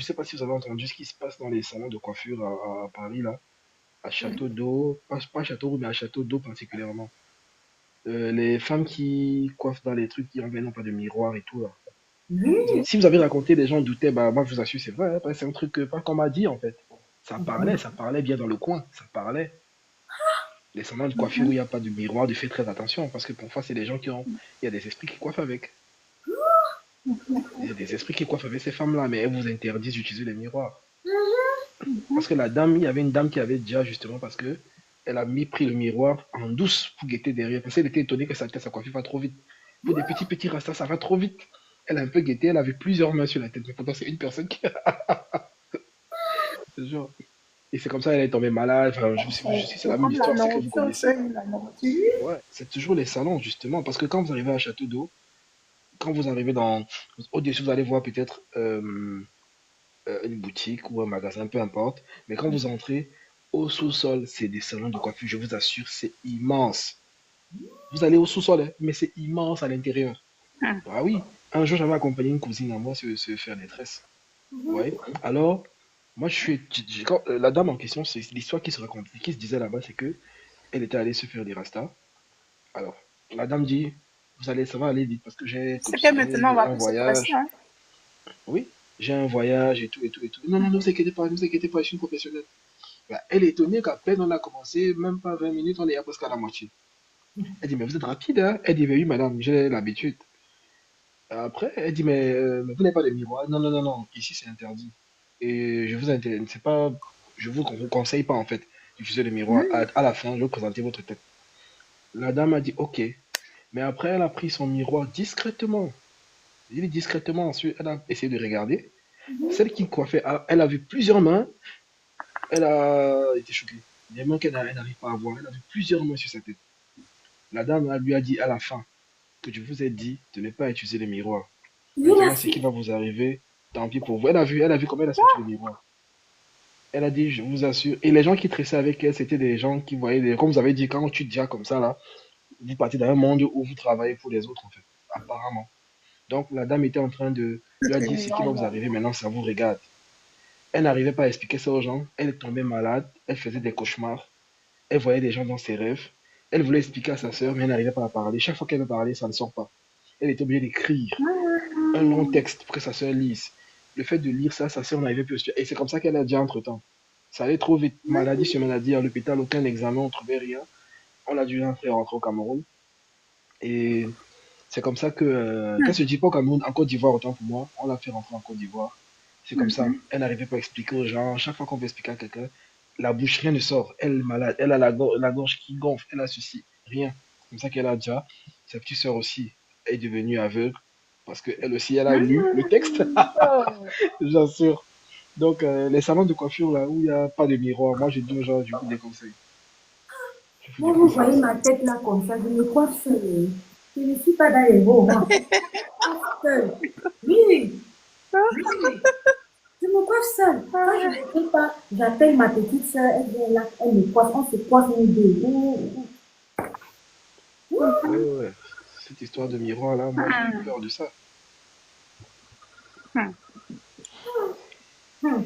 Je sais pas si vous avez entendu ce qui se passe dans les salons de coiffure à Paris, là, à Château d'Eau, pas Château d'Eau, mais à Château d'Eau particulièrement. Les femmes qui coiffent dans les trucs qui enlèvent non pas de miroir et tout, là. Oui. Si vous avez raconté, les gens doutaient, bah moi je vous assure, c'est vrai, hein, c'est un truc pas qu'on m'a dit en fait. Ça parlait bien dans le coin, ça parlait. Les salons de coiffure où il n'y a pas de miroir, de faites très attention, parce que parfois c'est des gens qui ont. Il y a des esprits qui coiffent avec. Il y a des esprits qui coiffent avec ces femmes-là, mais elles vous interdisent d'utiliser les miroirs. Parce que la dame, il y avait une dame qui avait déjà justement, parce que elle a pris le miroir en douce pour guetter derrière, parce qu'elle était étonnée que sa coiffure va trop vite. Pour des petits rastas, ça va trop vite. Elle a un peu guetté, elle avait plusieurs mains sur la tête, mais pourtant c'est une personne qui. C'est genre. Et c'est comme ça qu'elle est tombée malade. Enfin, je sais, c'est la C'est même comme la histoire, c'est que vous nourriture, connaissez. c'est la nourriture. Ouais, c'est toujours les salons, justement. Parce que quand vous arrivez à Château d'Eau, quand vous arrivez dans. Au-dessus, vous allez voir peut-être une boutique ou un magasin, peu importe. Mais quand vous entrez au sous-sol, c'est des salons de coiffure, je vous assure, c'est immense. Vous allez au sous-sol, hein, mais c'est immense à l'intérieur. Ah oui, un jour, j'avais accompagné une cousine à moi se faire des tresses. Ouais. Alors, moi, la dame en question, c'est l'histoire qui se raconte, qui se disait là-bas, c'est que elle était allée se faire des rastas. Alors, la dame dit, ça va aller vite parce que C'est que maintenant, on va un plus se presser, voyage. hein. Oui, j'ai un voyage et tout, et tout, et tout. Non, non, ne vous inquiétez pas, ne vous inquiétez pas, je suis une professionnelle. Bah, elle est étonnée qu'à peine on a commencé, même pas 20 minutes, on est à presque à la moitié. Elle dit, mais vous êtes rapide, hein? Elle dit, mais oui, madame, j'ai l'habitude. Après, elle dit, mais vous n'avez pas de miroir. Non, non, non, non, ici c'est interdit. Et c'est pas, je vous conseille pas en fait d'utiliser le miroir. À la fin, je vais vous présenter votre tête. La dame a dit, ok. Mais après, elle a pris son miroir discrètement. Il est discrètement, ensuite, elle a essayé de regarder. Celle qui coiffait, elle a vu plusieurs mains. Elle a été choquée. Les mains elle n'arrive pas à voir. Elle a vu plusieurs mains sur sa tête. La dame lui a dit à la fin que je vous ai dit de ne pas utiliser les miroirs. Oui, la Maintenant, ce qui fille. va vous arriver, tant pis pour vous. Elle a vu comment elle a sorti le miroir. Elle a dit, je vous assure. Et les gens qui tressaient avec elle, c'était des gens qui voyaient comme vous avez dit, quand tu te dis comme ça, là, vous partez dans un monde où vous travaillez pour les autres, en fait. Apparemment. Donc, la dame était en train de, lui a dit, ce qui va vous arriver maintenant, ça vous regarde. Elle n'arrivait pas à expliquer ça aux gens. Elle tombait malade. Elle faisait des cauchemars. Elle voyait des gens dans ses rêves. Elle voulait expliquer à sa sœur, mais elle n'arrivait pas à parler. Chaque fois qu'elle veut parler, ça ne sort pas. Elle était obligée d'écrire un long texte pour que sa sœur lise. Le fait de lire ça, sa sœur n'arrivait plus à suivre. Et c'est comme ça qu'elle a dit entre-temps. Ça allait trop vite. Maladie sur maladie à l'hôpital, aucun examen, on ne trouvait rien. On a dû rentrer au Cameroun. Et c'est comme ça que, qu'elle se dit pas au Cameroun, en Côte d'Ivoire, autant pour moi, on l'a fait rentrer en Côte d'Ivoire. C'est comme ça. Elle n'arrivait pas à expliquer aux gens. Chaque fois qu'on veut expliquer à quelqu'un, la bouche, rien ne sort. Elle est malade. Elle a la gorge qui gonfle. Elle a ceci. Rien. C'est comme ça qu'elle a déjà. Sa petite sœur aussi est devenue aveugle. Parce qu'elle aussi, elle a lu le texte. Oh. J'assure. Donc, les salons de coiffure, là, où il n'y a pas de miroir, moi, je dis aux gens, je vous déconseille. Je vous Moi, vous déconseille voyez ça. ma tête là comme ça, je me coiffe seule. Je ne suis pas dans les beaux rangs. Je me coiffe seule. Oui, oui. Je me coiffe seule. Quand je ne peux pas, j'appelle ma petite soeur, elle vient là, elle me coiffe, on se coiffe nous deux. Ouais, ouais, ouais. Cette histoire de miroir, là, moi, j'ai eu peur de ça. Hmm. Hum.